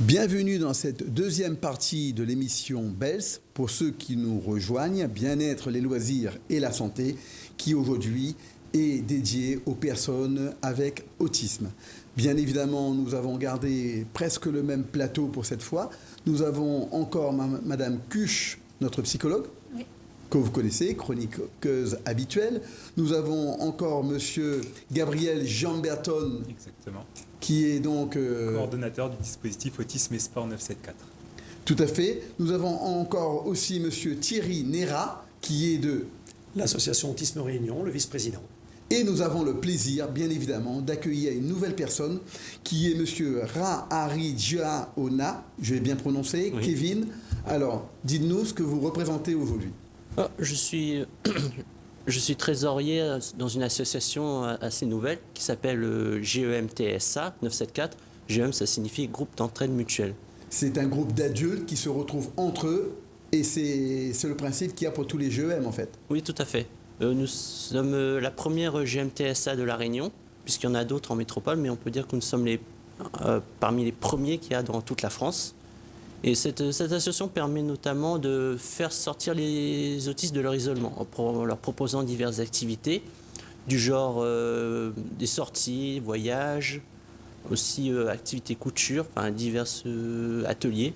Bienvenue dans cette deuxième partie de l'émission BELS, pour ceux qui nous rejoignent, Bien-être, les loisirs et la santé, qui aujourd'hui est dédiée aux personnes avec autisme. Bien évidemment, nous avons gardé presque le même plateau pour cette fois. Nous avons encore Madame Cuche, notre psychologue, oui, que vous connaissez, chroniqueuse habituelle. Nous avons encore Monsieur Gabriel Jamberton. Exactement. Qui est donc... coordonnateur du dispositif Autisme et Sport 974. Tout à fait. Nous avons encore aussi Monsieur Thierry Néra, qui est de... l'association Autisme Réunion, le vice-président. Et nous avons le plaisir, bien évidemment, d'accueillir une nouvelle personne, qui est Monsieur Raharidjaona, je vais bien prononcer, oui. Kevin. Alors, dites-nous ce que vous représentez aujourd'hui. Je suis trésorier dans une association assez nouvelle qui s'appelle GEMTSA 974. GEM, ça signifie groupe d'entraide mutuelle. C'est un groupe d'adultes qui se retrouvent entre eux et c'est le principe qu'il y a pour tous les GEM en fait. Oui, tout à fait. Nous sommes la première GEMTSA de La Réunion, puisqu'il y en a d'autres en métropole, mais on peut dire que nous sommes parmi les premiers qu'il y a dans toute la France. Et cette association permet notamment de faire sortir les autistes de leur isolement en leur proposant diverses activités du genre des sorties, voyages, aussi activités couture, enfin divers ateliers.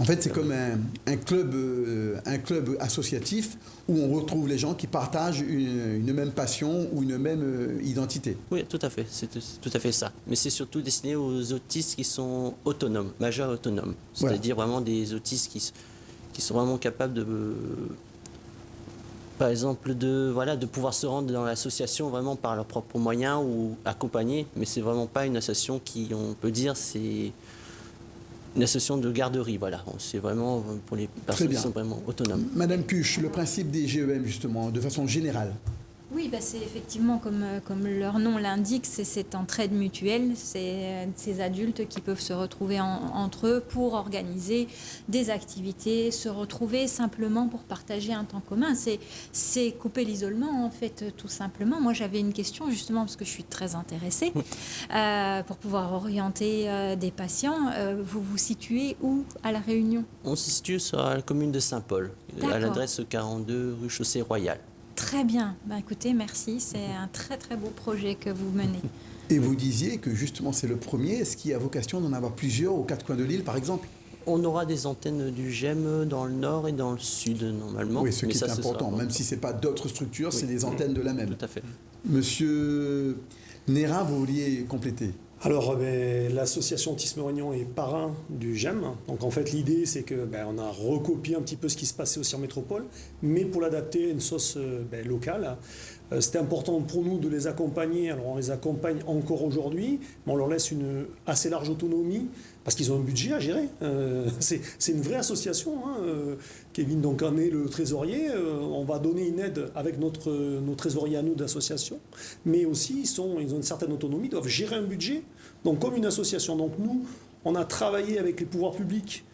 En fait, c'est comme un club associatif où on retrouve les gens qui partagent une même passion ou une même identité. Oui, tout à fait, c'est tout à fait ça. Mais c'est surtout destiné aux autistes qui sont autonomes, majeurs autonomes. C'est-à-dire vraiment des autistes qui sont vraiment capables de... Par exemple, de pouvoir se rendre dans l'association vraiment par leurs propres moyens ou accompagnés. Mais c'est vraiment pas une association qui, on peut dire, c'est... une association de garderie, voilà. C'est vraiment pour les personnes qui sont vraiment autonomes. Madame Cuche, le principe des GEM, justement, de façon générale. Oui, c'est effectivement, comme leur nom l'indique, c'est cette entraide mutuelle. C'est ces adultes qui peuvent se retrouver entre eux pour organiser des activités, se retrouver simplement pour partager un temps commun. C'est couper l'isolement, en fait, tout simplement. Moi, j'avais une question, justement, parce que je suis très intéressée, pour pouvoir orienter des patients. Vous vous situez où à La Réunion? On se situe sur la commune de Saint-Paul, à l'adresse 42 rue Chaussée Royale. Très bien. Écoutez, merci. C'est un très, très beau projet que vous menez. Et vous disiez que justement c'est le premier. Est-ce qu'il y a vocation d'en avoir plusieurs aux quatre coins de l'île, par exemple? On aura des antennes du GEM dans le nord et dans le sud, normalement. Oui, ce qui est important. Même si ce n'est pas d'autres structures, c'est des antennes de la même. Tout à fait. Monsieur Néra, vous vouliez compléter? Alors, l'association Autisme Réunion est parrain du GEM. Donc, en fait, l'idée, c'est qu'on a recopié un petit peu ce qui se passait aussi en métropole, mais pour l'adapter à une sauce locale. C'était important pour nous de les accompagner. Alors, on les accompagne encore aujourd'hui, mais on leur laisse une assez large autonomie parce qu'ils ont un budget à gérer. C'est une vraie association. Kevin donc en est le trésorier. On va donner une aide avec nos trésoriers à nous d'association, mais aussi ils ont une certaine autonomie, ils doivent gérer un budget. Donc comme une association. Donc nous, on a travaillé avec les pouvoirs publics.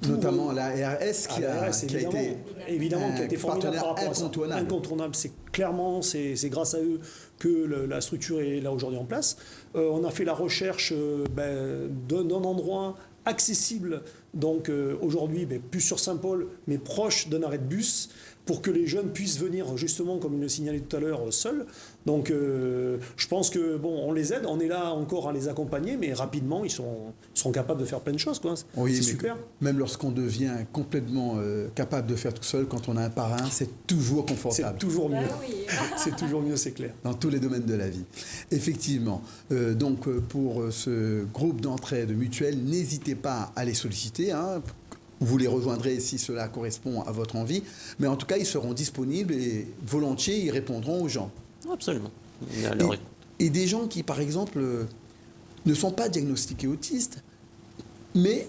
Notamment la ARS qui a été formidable par rapport à ça. Incontournable. C'est clairement, c'est grâce à eux que la structure est là aujourd'hui en place. On a fait la recherche d'un endroit accessible, donc aujourd'hui plus sur Saint-Paul, mais proche d'un arrêt de bus, pour que les jeunes puissent venir justement, comme il le signalait tout à l'heure, seuls. Donc je pense que on les aide, on est là encore à les accompagner, mais rapidement ils seront capables de faire plein de choses, quoi. Oui, c'est super. Même lorsqu'on devient complètement capable de faire tout seul, quand on a un parrain, c'est toujours confortable. C'est toujours mieux. Oui. C'est toujours mieux, c'est clair. Dans tous les domaines de la vie. Effectivement. Donc pour ce groupe d'entraide mutuelle, n'hésitez pas à les solliciter. Vous les rejoindrez si cela correspond à votre envie. Mais en tout cas, ils seront disponibles et volontiers, ils répondront aux gens. Absolument. Et des gens qui, par exemple, ne sont pas diagnostiqués autistes, mais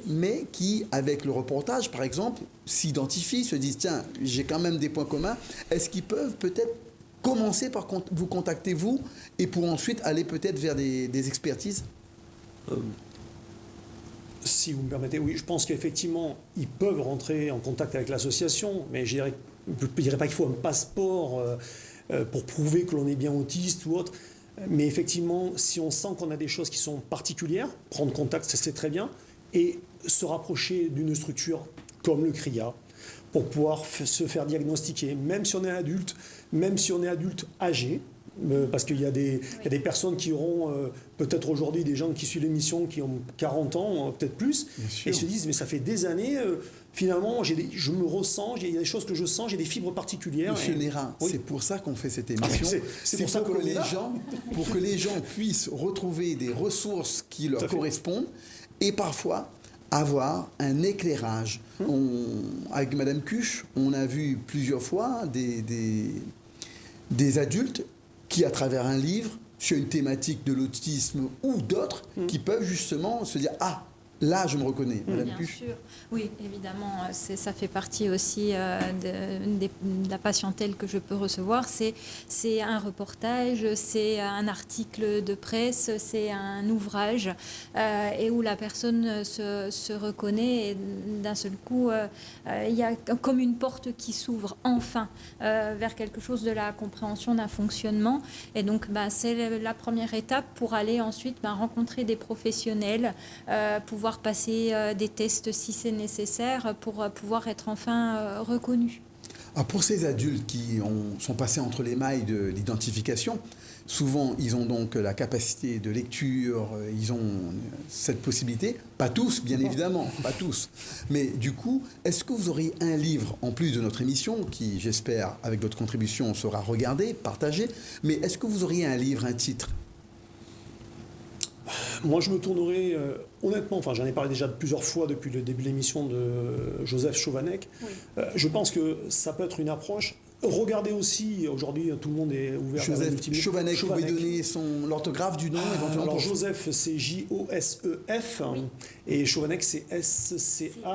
qui, avec le reportage, par exemple, s'identifient, se disent « Tiens, j'ai quand même des points communs ». Est-ce qu'ils peuvent peut-être commencer par vous contacter, vous, et pour ensuite aller peut-être vers des expertises Si vous me permettez, oui, je pense qu'effectivement, ils peuvent rentrer en contact avec l'association, mais je ne dirais pas qu'il faut un passeport pour prouver que l'on est bien autiste ou autre. Mais effectivement, si on sent qu'on a des choses qui sont particulières, prendre contact, c'est très bien. Et se rapprocher d'une structure comme le CRIA pour pouvoir se faire diagnostiquer, même si on est adulte âgé. Parce qu'il y a des personnes qui auront, peut-être aujourd'hui des gens qui suivent l'émission qui ont 40 ans, peut-être plus, et se disent mais ça fait des années, finalement je me ressens, il y a des choses que je sens, j'ai des fibres particulières. Monsieur Nérin, oui. c'est pour ça qu'on fait cette émission. C'est pour ça que pour que les gens puissent retrouver des ressources qui leur correspondent et parfois avoir un éclairage. Avec Madame Cuche, on a vu plusieurs fois des adultes qui, à travers un livre, sur une thématique de l'autisme ou d'autres, qui peuvent justement se dire « Ah, là, je me reconnais ». Madame Cuche. Bien sûr, oui, évidemment, ça fait partie aussi de la patientèle que je peux recevoir. C'est un reportage, c'est un article de presse, c'est un ouvrage, et où la personne se reconnaît, et d'un seul coup, il y a comme une porte qui s'ouvre enfin vers quelque chose de la compréhension d'un fonctionnement. Et donc, c'est la première étape pour aller ensuite rencontrer des professionnels, pouvoir passer des tests si c'est nécessaire pour pouvoir être enfin reconnu. Pour ces adultes qui sont passés entre les mailles de l'identification, souvent ils ont donc la capacité de lecture, ils ont cette possibilité, pas tous bien évidemment, pas tous, mais du coup, est-ce que vous auriez un livre, en plus de notre émission, qui j'espère avec votre contribution sera regardé, partagé, mais est-ce que vous auriez un livre, un titre ? Moi, je me tournerai, honnêtement, j'en ai parlé déjà plusieurs fois depuis le début de l'émission de Joseph Chovanec. Oui. Je pense que ça peut être une approche. Regardez aussi, aujourd'hui, tout le monde est ouvert à la multimédia. Chovanec, vous pouvez donner l'orthographe du nom éventuellement. Alors, Joseph, c'est Josef, oui. Et Chovanec, c'est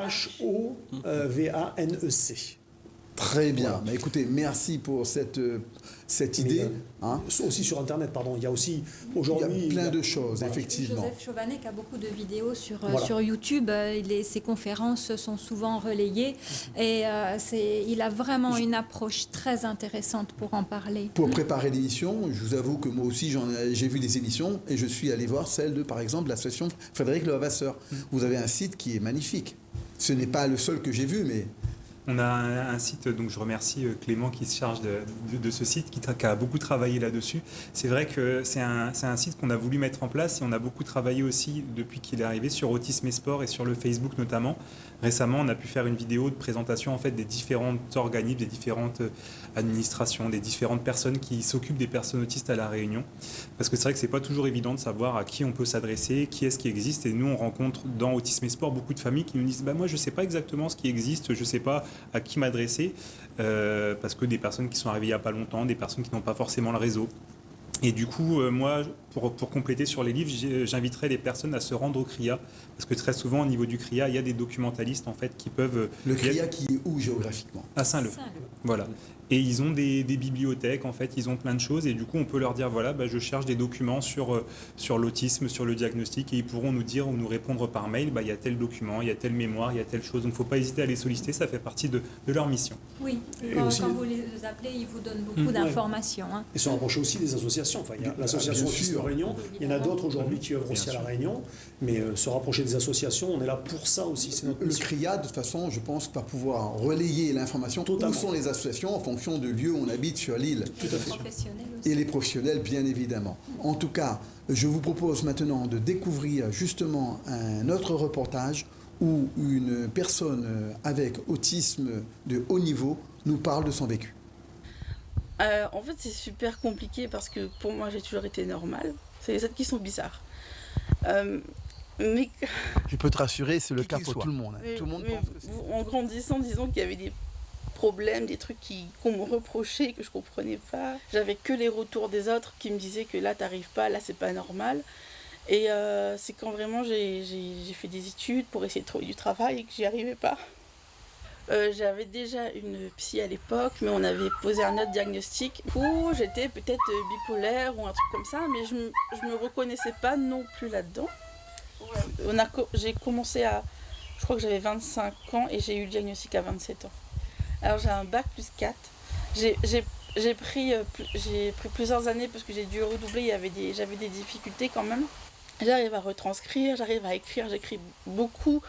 Schovanec. Très bien. Voilà. Mais écoutez, merci pour cette idée. Aussi sur Internet, pardon. Il y a aussi aujourd'hui... Il y a plein de choses, voilà. Effectivement. Joseph Chovanec a beaucoup de vidéos sur YouTube. Ses conférences sont souvent relayées. Et il a vraiment une approche très intéressante pour en parler. Pour préparer l'émission, je vous avoue que moi aussi, j'ai vu des émissions et je suis allé voir celle de, par exemple, l'association Frédéric Lehavasseur. Vous avez un site qui est magnifique. Ce n'est pas le seul que j'ai vu, mais... On a un site, donc je remercie Clément qui se charge de ce site, qui a beaucoup travaillé là-dessus. C'est vrai que c'est un site qu'on a voulu mettre en place et on a beaucoup travaillé aussi depuis qu'il est arrivé sur Autisme et Sport et sur le Facebook notamment. Récemment, on a pu faire une vidéo de présentation en fait, des différents organismes, des différentes administrations, des différentes personnes qui s'occupent des personnes autistes à La Réunion. Parce que c'est vrai que c'est pas toujours évident de savoir à qui on peut s'adresser, qui est-ce qui existe. Et nous, on rencontre dans Autisme et Sport beaucoup de familles qui nous disent moi, je sais pas exactement ce qui existe, je sais pas à qui m'adresser, parce que des personnes qui sont arrivées il n'y a pas longtemps, des personnes qui n'ont pas forcément le réseau. Et du coup, moi, pour compléter sur les livres, j'inviterais les personnes à se rendre au CRIA, parce que très souvent, au niveau du CRIA, il y a des documentalistes en fait qui peuvent... Le CRIA qui est où géographiquement ? À Saint-Leu. Voilà. Et ils ont des bibliothèques, en fait, ils ont plein de choses, et du coup, on peut leur dire, voilà, je cherche des documents sur l'autisme, sur le diagnostic, et ils pourront nous dire ou nous répondre par mail, il y a tel document, il y a telle mémoire, il y a telle chose, donc il ne faut pas hésiter à les solliciter, ça fait partie de leur mission. Oui, quand vous les appelez, ils vous donnent beaucoup d'informations. Hein. Et se rapprocher aussi des associations. Enfin, il y a l'association Autisme Réunion, il y en a d'autres aujourd'hui qui œuvrent aussi à La Réunion, mais se rapprocher des associations, on est là pour ça aussi. C'est notre mission. Le CRIA, de toute façon, je pense, va pouvoir relayer l'information. Où sont les associations en fonction de lieu où on habite sur l'île. Tout à fait. Et les professionnels, bien évidemment. En tout cas, je vous propose maintenant de découvrir justement un autre reportage où une personne avec autisme de haut niveau nous parle de son vécu. En fait, c'est super compliqué parce que pour moi, j'ai toujours été normale. C'est les autres qui sont bizarres. Mais... Je peux te rassurer, c'est le cas pour tout le monde. Tout le monde pense que c'est... En grandissant, disons qu'il y avait des problèmes, des trucs qu'on me reprochait, que je comprenais pas. J'avais que les retours des autres qui me disaient que là, t'arrives pas, là, c'est pas normal. Et c'est quand vraiment j'ai fait des études pour essayer de trouver du travail et que j'y arrivais pas. J'avais déjà une psy à l'époque, mais on avait posé un autre diagnostic où j'étais peut-être bipolaire ou un truc comme ça, mais je me reconnaissais pas non plus là-dedans. J'ai commencé je crois que j'avais 25 ans et j'ai eu le diagnostic à 27 ans. Alors j'ai un bac plus 4. J'ai pris plusieurs années parce que j'ai dû redoubler, j'avais des difficultés quand même. J'arrive à retranscrire, j'arrive à écrire, j'écris beaucoup.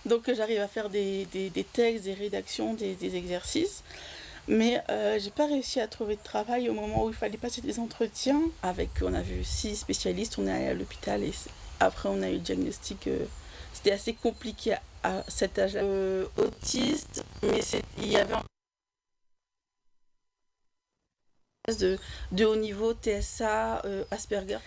Donc j'arrive à faire des textes, des rédactions, des exercices. Mais j'ai pas réussi à trouver de travail au moment où il fallait passer des entretiens. On a vu 6 spécialistes, on est allé à l'hôpital et après on a eu le diagnostic. C'était assez compliqué à cet âge-là. Autiste, mais il y avait de haut niveau, TSA, Asperger,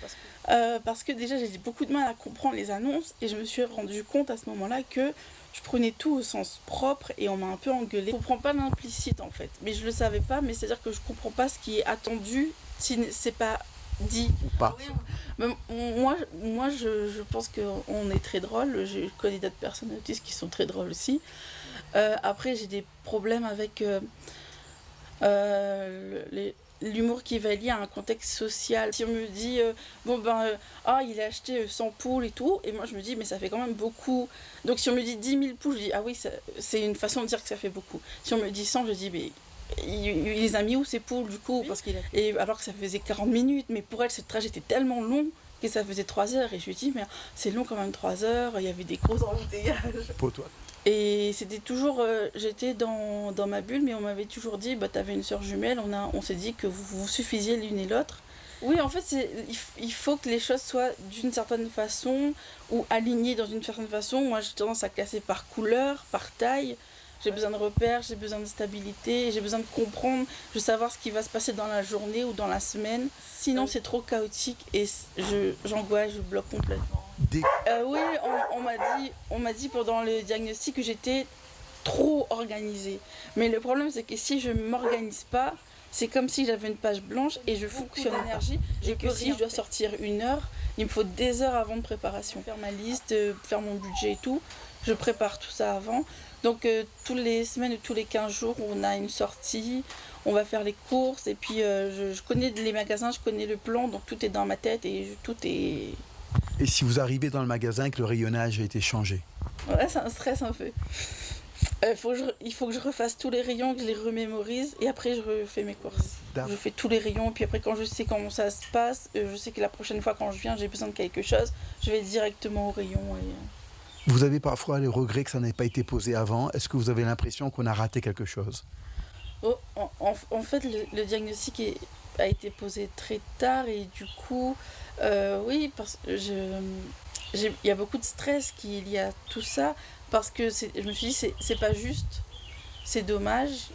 parce que déjà j'ai beaucoup de mal à comprendre les annonces et je me suis rendu compte à ce moment-là que je prenais tout au sens propre et on m'a un peu engueulée. Je comprends pas l'implicite en fait, mais je le savais pas, mais c'est-à-dire que je comprends pas ce qui est attendu si c'est pas dit. Ou pas. Moi je pense qu'on est très drôle, je connais d'autres personnes autistes qui sont très drôles aussi. Après j'ai des problèmes avec l'humour qui va lié à un contexte social. Si on me dit il a acheté 100 poules et tout, et moi je me dis mais ça fait quand même beaucoup. Donc si on me dit 10 000 poules, je dis ah oui, c'est une façon de dire que ça fait beaucoup. Si on me dit 100, je dis mais il les a mis où ces poules du coup, et alors que ça faisait 40 minutes, mais pour elle ce trajet était tellement long que ça faisait 3 heures, et je lui dis mais c'est long quand même 3 heures, il y avait des gros embouteillages. Pour toi. Et c'était toujours, j'étais dans ma bulle, mais on m'avait toujours dit, t'avais une sœur jumelle, on s'est dit que vous vous suffisiez l'une et l'autre. Oui, en fait, il faut que les choses soient d'une certaine façon, ou alignées dans une certaine façon. Moi, j'ai tendance à classer par couleur, par taille. J'ai besoin de repères, j'ai besoin de stabilité, j'ai besoin de comprendre, de savoir ce qui va se passer dans la journée ou dans la semaine. Sinon, c'est trop chaotique et j'angoisse, je bloque complètement. Oui, on m'a dit pendant le diagnostic que j'étais trop organisée. Mais le problème, c'est que si je ne m'organise pas, c'est comme si j'avais une page blanche et je fonctionne en énergie. Et que si je dois sortir 1 heure, il me faut des heures avant de préparation. Faire ma liste, faire mon budget et tout, je prépare tout ça avant. Donc tous les semaines ou tous les 15 jours, on a une sortie, on va faire les courses. Et puis je connais les magasins, je connais le plan, donc tout est dans ma tête et tout est... Et si vous arrivez dans le magasin et que le rayonnage a été changé? Ouais, c'est un stress un peu. Il faut que je refasse tous les rayons, que je les remémorise et après je refais mes courses. Je fais tous les rayons et puis après quand je sais comment ça se passe, je sais que la prochaine fois quand je viens j'ai besoin de quelque chose, je vais directement au rayon. Vous avez parfois le regret que ça n'ait pas été posé avant? Est-ce que vous avez l'impression qu'on a raté quelque chose? En fait le diagnostic a été posé très tard et du coup oui, parce que il y a beaucoup de stress qui est lié à tout ça. Parce que je me suis dit, c'est pas juste, c'est dommage.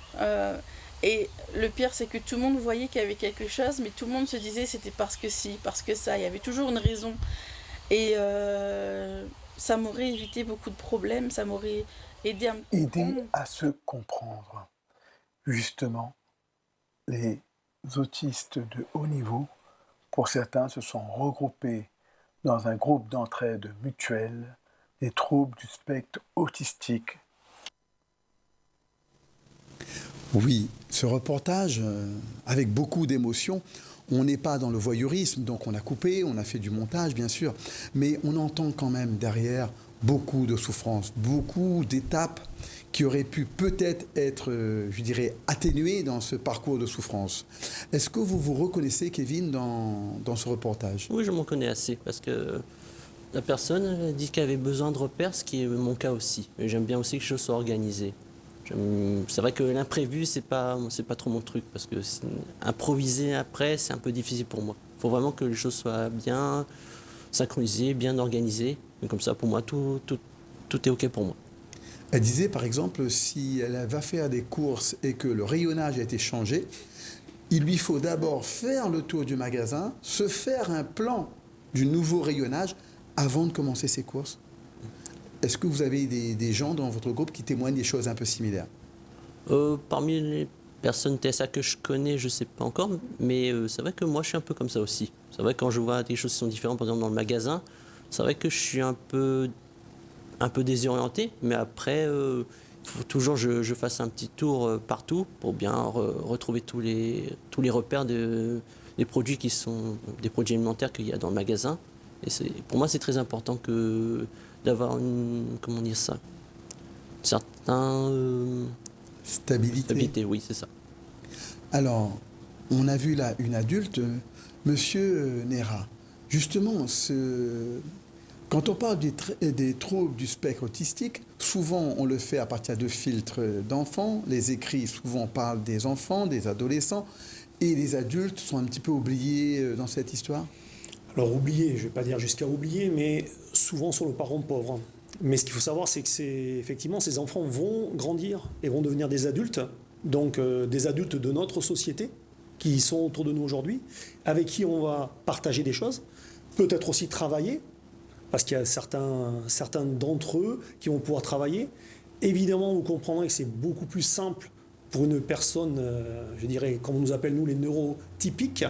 Et le pire, c'est que tout le monde voyait qu'il y avait quelque chose, mais tout le monde se disait c'était parce que si, parce que ça. Il y avait toujours une raison. Et ça m'aurait évité beaucoup de problèmes, ça m'aurait aidé à me comprendre. Aider à se comprendre. Justement, les autistes de haut niveau, pour certains, se sont regroupés dans un groupe d'entraide mutuelle des troubles du spectre autistique. Oui, ce reportage, avec beaucoup d'émotion, on n'est pas dans le voyeurisme, donc on a coupé, on a fait du montage bien sûr, mais on entend quand même derrière beaucoup de souffrances, beaucoup d'étapes qui auraient pu peut-être être, je dirais, atténuées dans ce parcours de souffrance. Est-ce que vous vous reconnaissez, Kevin, dans ce reportage? Oui, je m'en connais assez parce que la personne dit qu'elle avait besoin de repères, ce qui est mon cas aussi. Mais j'aime bien aussi que les choses soient organisées. C'est vrai que l'imprévu, c'est pas trop mon truc, parce que improviser après, c'est un peu difficile pour moi. Il faut vraiment que les choses soient bien synchronisées, bien organisées. Et comme ça, pour moi, tout est OK pour moi. Elle disait, par exemple, si elle va faire des courses et que le rayonnage a été changé, il lui faut d'abord faire le tour du magasin, se faire un plan du nouveau rayonnage avant de commencer ses courses. Est-ce que vous avez des gens dans votre groupe qui témoignent des choses un peu similaires? Parmi les personnes TSA que je connais, je ne sais pas encore, mais c'est vrai que moi, je suis un peu comme ça aussi. C'est vrai que quand je vois des choses qui sont différentes, par exemple dans le magasin, c'est vrai que je suis un peu désorienté, mais après, il faut toujours que je fasse un petit tour partout pour bien retrouver tous les repères des produits qui sont des produits alimentaires qu'il y a dans le magasin. Et pour moi, c'est très important d'avoir une certaine stabilité, oui, c'est ça. Alors, on a vu là une adulte, Monsieur Nera. Justement, Quand on parle des troubles du spectre autistique, souvent on le fait à partir de filtres d'enfants. Les écrits souvent parlent des enfants, des adolescents, et les adultes sont un petit peu oubliés dans cette histoire. Alors oublier, je ne vais pas dire jusqu'à oublier, mais souvent sont le parent pauvre. Mais ce qu'il faut savoir, c'est que effectivement, ces enfants vont grandir et vont devenir des adultes, donc des adultes de notre société, qui sont autour de nous aujourd'hui, avec qui on va partager des choses, peut-être aussi travailler, parce qu'il y a certains d'entre eux qui vont pouvoir travailler. Évidemment, vous comprendrez que c'est beaucoup plus simple pour une personne, je dirais, comme on nous appelle nous les neurotypiques.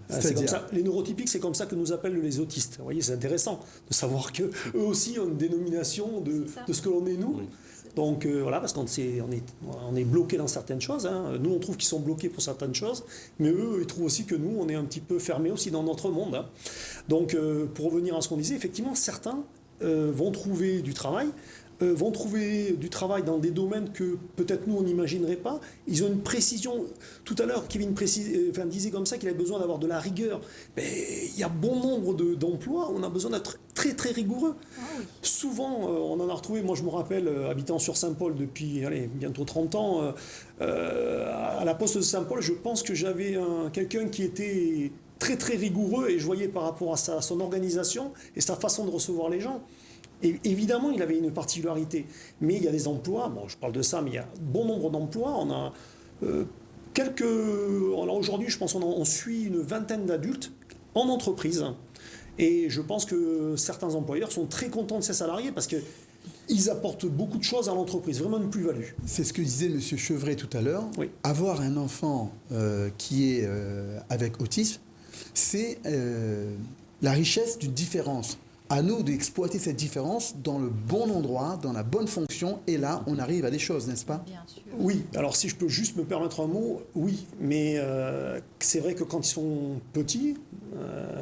C'est comme ça, les neurotypiques, c'est comme ça que nous appellent les autistes. Vous voyez, c'est intéressant de savoir qu'eux aussi ont une dénomination de ce que l'on est nous. Oui. Donc voilà, parce qu'on est bloqué dans certaines choses. Hein. Nous, on trouve qu'ils sont bloqués pour certaines choses, mais eux, ils trouvent aussi que nous, on est un petit peu fermés aussi dans notre monde. Hein. Donc pour revenir à ce qu'on disait, effectivement, certains vont trouver du travail, dans des domaines que peut-être nous on n'imaginerait pas. Ils ont une précision. Tout à l'heure, Kevin disait comme ça qu'il avait besoin d'avoir de la rigueur. Il y a bon nombre d'emplois où on a besoin d'être très très rigoureux. Ah oui. Souvent, on en a retrouvé. Moi, je me rappelle, habitant sur Saint-Paul depuis bientôt 30 ans, à la poste de Saint-Paul, je pense que j'avais quelqu'un qui était très très rigoureux et je voyais par rapport à son organisation et sa façon de recevoir les gens. Et évidemment, il avait une particularité. Mais il y a des emplois, bon, je parle de ça, mais il y a bon nombre d'emplois. On a alors aujourd'hui, je pense qu'on suit une vingtaine d'adultes en entreprise. Et je pense que certains employeurs sont très contents de ces salariés parce qu'ils apportent beaucoup de choses à l'entreprise, vraiment une plus-value. C'est ce que disait M. Chevret tout à l'heure. Oui. Avoir un enfant qui est avec autisme, c'est la richesse d'une différence. À nous d'exploiter cette différence dans le bon endroit, dans la bonne fonction, et là, on arrive à des choses, n'est-ce pas? Bien sûr. Oui, alors si je peux juste me permettre un mot, oui, mais c'est vrai que quand ils sont petits,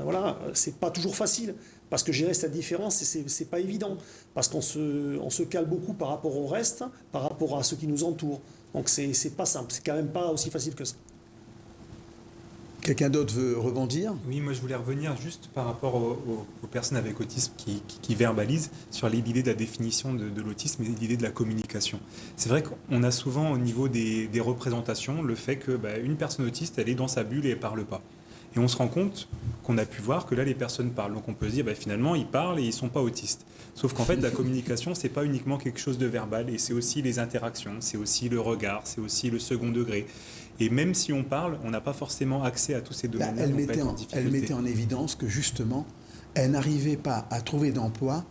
voilà, c'est pas toujours facile, parce que gérer cette différence, c'est pas évident, parce qu'on se cale beaucoup par rapport au reste, par rapport à ceux qui nous entourent, donc c'est pas simple, c'est quand même pas aussi facile que ça. Quelqu'un d'autre veut rebondir? Oui, moi je voulais revenir juste par rapport aux personnes avec autisme qui verbalisent sur l'idée de la définition de l'autisme et l'idée de la communication. C'est vrai qu'on a souvent au niveau des représentations le fait que une personne autiste, elle est dans sa bulle et elle ne parle pas. Et on se rend compte qu'on a pu voir que là les personnes parlent. Donc on peut se dire finalement ils parlent et ils ne sont pas autistes. Sauf qu'en fait la communication c'est pas uniquement quelque chose de verbal et c'est aussi les interactions, c'est aussi le regard, c'est aussi le second degré. Et même si on parle, on n'a pas forcément accès à tous ces domaines. Elle mettait en évidence que justement, elle n'arrivait pas à trouver d'emploi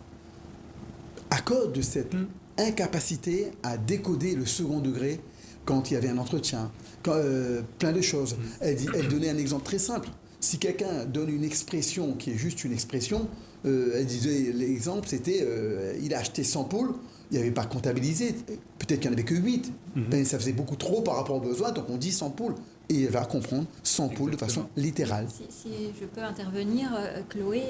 à cause de cette incapacité à décoder le second degré quand il y avait un entretien, plein de choses. Elle donnait un exemple très simple. Si quelqu'un donne une expression qui est juste une expression, elle disait, l'exemple c'était il a acheté 100 poules, il n'y avait pas comptabilisé, peut-être qu'il n'y en avait que 8, mais ça faisait beaucoup trop par rapport aux besoins, donc on dit 100 poules. Et elle va comprendre 100 poules de façon littérale. Si je peux intervenir, Chloé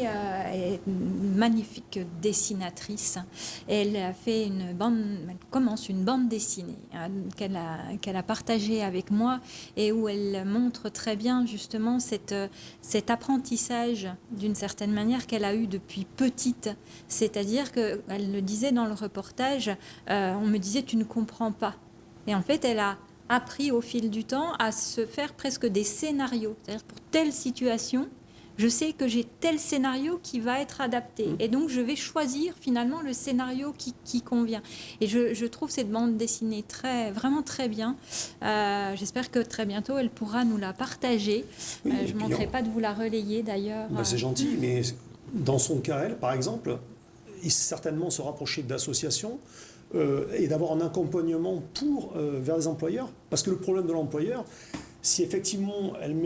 est une magnifique dessinatrice. Elle a fait elle commence une bande dessinée qu'elle a partagée avec moi et où elle montre très bien justement cet apprentissage d'une certaine manière qu'elle a eu depuis petite. C'est-à-dire qu'elle le disait dans le reportage, on me disait tu ne comprends pas. Et en fait, elle a appris au fil du temps à se faire presque des scénarios. C'est-à-dire pour telle situation, je sais que j'ai tel scénario qui va être adapté. Et donc, je vais choisir finalement le scénario qui convient. Et je trouve cette bande dessinée vraiment très bien. J'espère que très bientôt, elle pourra nous la partager. Oui, je ne manquerai pas de vous la relayer d'ailleurs. C'est gentil, mais dans son cas, elle, par exemple, il certainement se rapprocher d'associations et d'avoir un accompagnement vers les employeurs. Parce que le problème de l'employeur, si effectivement elle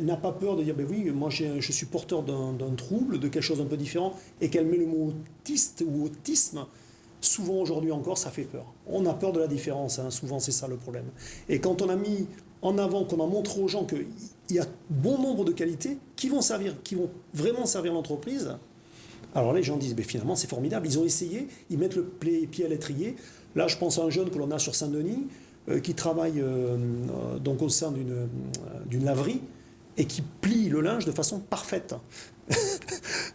n'a pas peur de dire oui, moi je suis porteur d'un trouble, de quelque chose d'un peu différent, et qu'elle met le mot autiste ou autisme, souvent aujourd'hui encore ça fait peur. On a peur de la différence, souvent c'est ça le problème. Et quand on a mis en avant, qu'on a montré aux gens qu'il y a bon nombre de qualités qui vont vraiment servir l'entreprise, alors les gens disent finalement c'est formidable, ils ont essayé, ils mettent le pied à l'étrier. Là je pense à un jeune que l'on a sur Saint-Denis qui travaille donc au sein d'une laverie et qui plie le linge de façon parfaite.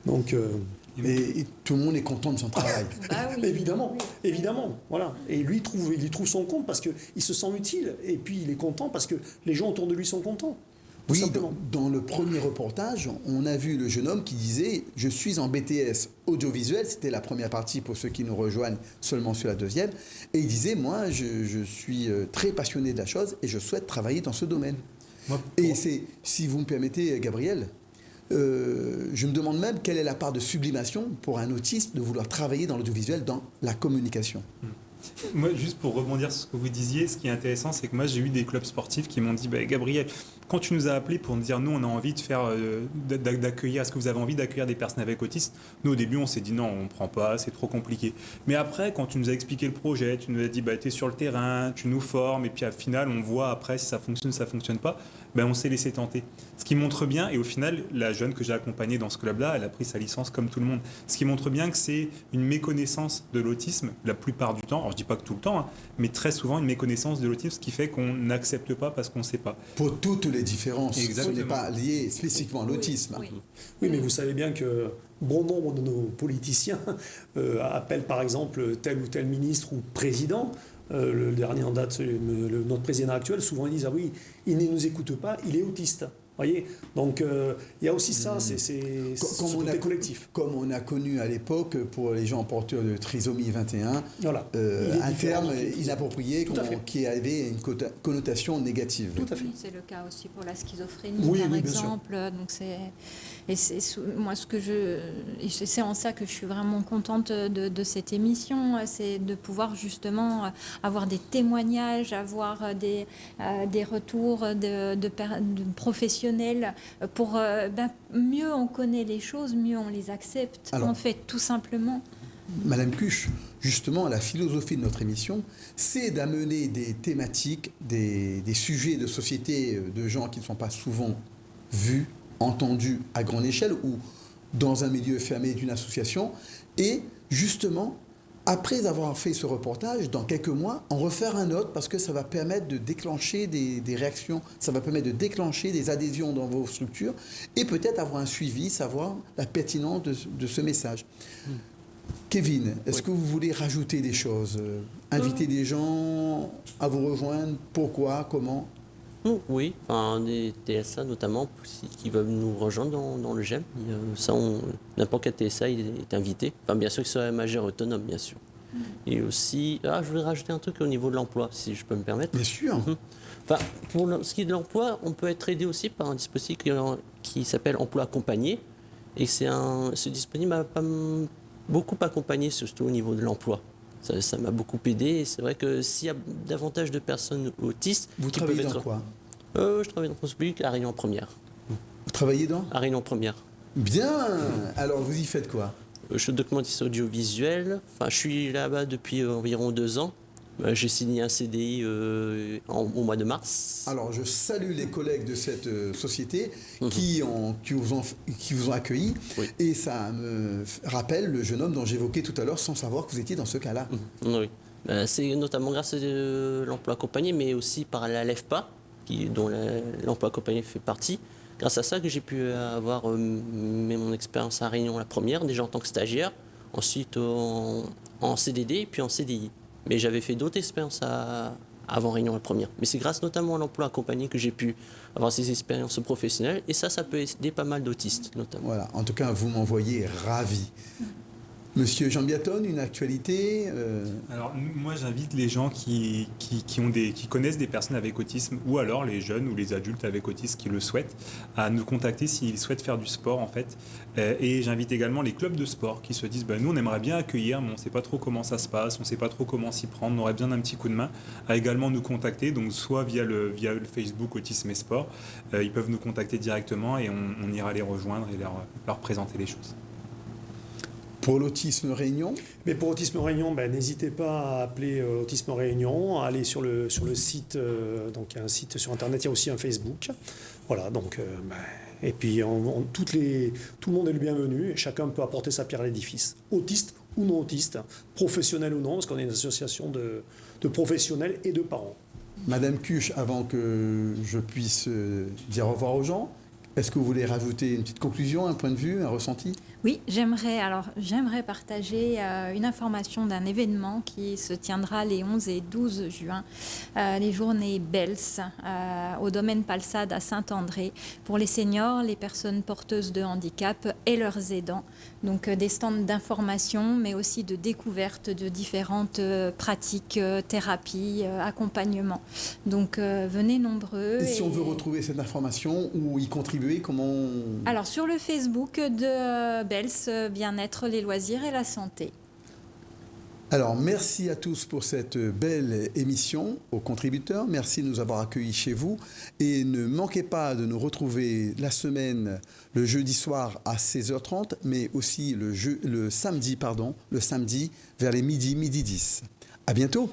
Donc, Et tout le monde est content de son travail. Bah oui. évidemment, voilà. Et lui, il y trouve son compte parce qu'il se sent utile. Et puis, il est content parce que les gens autour de lui sont contents. Tout Oui, simplement. dans le premier reportage, on a vu le jeune homme qui disait « Je suis en BTS audiovisuel », c'était la première partie pour ceux qui nous rejoignent seulement sur la deuxième, et il disait « Moi, je suis très passionné de la chose et je souhaite travailler dans ce domaine ». Et c'est, si vous me permettez, Gabriel, je me demande même quelle est la part de sublimation pour un autiste de vouloir travailler dans l'audiovisuel, dans la communication. Moi, juste pour rebondir sur ce que vous disiez, ce qui est intéressant, c'est que moi, j'ai eu des clubs sportifs qui m'ont dit Gabriel, quand tu nous as appelé pour nous dire nous, on a envie de faire, d'accueillir, est-ce que vous avez envie d'accueillir des personnes avec autisme? Nous, au début, on s'est dit non, on ne prend pas, c'est trop compliqué. Mais après, quand tu nous as expliqué le projet, tu nous as dit tu es sur le terrain, tu nous formes, et puis au final, on voit après si ça fonctionne pas, on s'est laissé tenter. Ce qui montre bien, et au final, la jeune que j'ai accompagnée dans ce club-là, elle a pris sa licence comme tout le monde. Ce qui montre bien que c'est une méconnaissance de l'autisme, la plupart du temps, alors je dis pas que tout le temps, hein, mais très souvent une méconnaissance de l'autisme, ce qui fait qu'on n'accepte pas parce qu'on ne sait pas. Pour toutes les différences, Exactement. ce n'est pas lié spécifiquement à l'autisme. Oui, mais vous savez bien que bon nombre de nos politiciens appellent par exemple tel ou tel ministre ou président. Le dernier en date, notre président actuel, souvent ils disent « Ah oui, il ne nous écoute pas, il est autiste ». Voyez, donc il y a aussi ça, c'est ce côté collectif. Comme on a connu à l'époque pour les gens porteurs de trisomie 21, voilà. un terme inapproprié qui avait une connotation négative. Tout à fait. C'est le cas aussi pour la schizophrénie, par exemple. Donc moi c'est en ça que je suis vraiment contente de cette émission, c'est de pouvoir justement avoir des témoignages, avoir des retours de professionnels. Pour mieux on connaît les choses, mieux on les accepte. Alors, en fait, tout simplement. Madame Cuche, justement, la philosophie de notre émission, c'est d'amener des thématiques, des sujets de société de gens qui ne sont pas souvent vus, entendus à grande échelle ou dans un milieu fermé d'une association. Et justement, après avoir fait ce reportage, dans quelques mois, en refaire un autre parce que ça va permettre de déclencher des réactions, ça va permettre de déclencher des adhésions dans vos structures et peut-être avoir un suivi, savoir la pertinence de ce message. Kevin, est-ce que vous voulez rajouter des choses? Inviter des gens à vous rejoindre? Pourquoi? Comment? Oui, des TSA notamment qui veulent nous rejoindre dans le GEM. Ça, n'importe quel TSA il est invité. Bien sûr qu'il soit majeur autonome, bien sûr. Et aussi, je voudrais rajouter un truc au niveau de l'emploi, si je peux me permettre. Bien sûr. Pour ce qui est de l'emploi, on peut être aidé aussi par un dispositif qui s'appelle Emploi accompagné. Et ce dispositif m'a beaucoup accompagné, surtout au niveau de l'emploi. Ça m'a beaucoup aidé. Et c'est vrai que s'il y a davantage de personnes autistes... Vous travaillez dans quoi? Je travaille dans le France public à Réunion Première. Vous travaillez dans? À Réunion Première. Bien. Alors, vous y faites quoi? Je suis documentiste audiovisuel. Je suis là-bas depuis environ 2 ans. J'ai signé un CDI au mois de mars. Alors, je salue les collègues de cette société qui vous ont accueilli. Oui. Et ça me rappelle le jeune homme dont j'évoquais tout à l'heure sans savoir que vous étiez dans ce cas-là. Oui. C'est notamment grâce à l'emploi accompagné, mais aussi par la LEFPA, dont l'emploi accompagné fait partie. Grâce à ça que j'ai pu avoir mon expérience à Réunion la première, déjà en tant que stagiaire, ensuite en CDD et puis en CDI. Mais j'avais fait d'autres expériences avant Réunion la première. Mais c'est grâce notamment à l'emploi accompagné que j'ai pu avoir ces expériences professionnelles. Et ça peut aider pas mal d'autistes, notamment. Voilà, en tout cas, vous m'envoyez ravi. Monsieur Jean Biaton, une actualité Alors, moi, j'invite les gens qui connaissent des personnes avec autisme, ou alors les jeunes ou les adultes avec autisme qui le souhaitent, à nous contacter s'ils souhaitent faire du sport, en fait. Et j'invite également les clubs de sport qui se disent nous, on aimerait bien accueillir, mais on ne sait pas trop comment ça se passe, on ne sait pas trop comment s'y prendre, on aurait besoin d'un petit coup de main, à également nous contacter, donc soit via le Facebook Autisme et Sport, ils peuvent nous contacter directement et on ira les rejoindre et leur présenter les choses. Pour l'Autisme Réunion? Mais pour Autisme Réunion, n'hésitez pas à appeler Autisme Réunion, à aller sur le site, donc il y a un site sur Internet, il y a aussi un Facebook. Voilà, donc, et puis tout le monde est le bienvenu, et chacun peut apporter sa pierre à l'édifice. Autiste ou non autiste, professionnel ou non, parce qu'on est une association de professionnels et de parents. Madame Cuche, avant que je puisse dire au revoir aux gens, Est-ce que vous voulez rajouter une petite conclusion, un point de vue, un ressenti? Oui, j'aimerais partager une information d'un événement qui se tiendra les 11 et 12 juin, les journées BELS au domaine Palsade à Saint-André pour les seniors, les personnes porteuses de handicap et leurs aidants. Donc des stands d'information, mais aussi de découverte de différentes pratiques, thérapies, accompagnement. Donc venez nombreux. Et si on veut retrouver cette information ou y contribuer, comment Alors sur le Facebook de BELS, Bien-être, les loisirs et la santé. Alors, merci à tous pour cette belle émission, aux contributeurs. Merci de nous avoir accueillis chez vous. Et ne manquez pas de nous retrouver la semaine, le jeudi soir à 16h30, mais aussi le samedi vers les midi 10. À bientôt.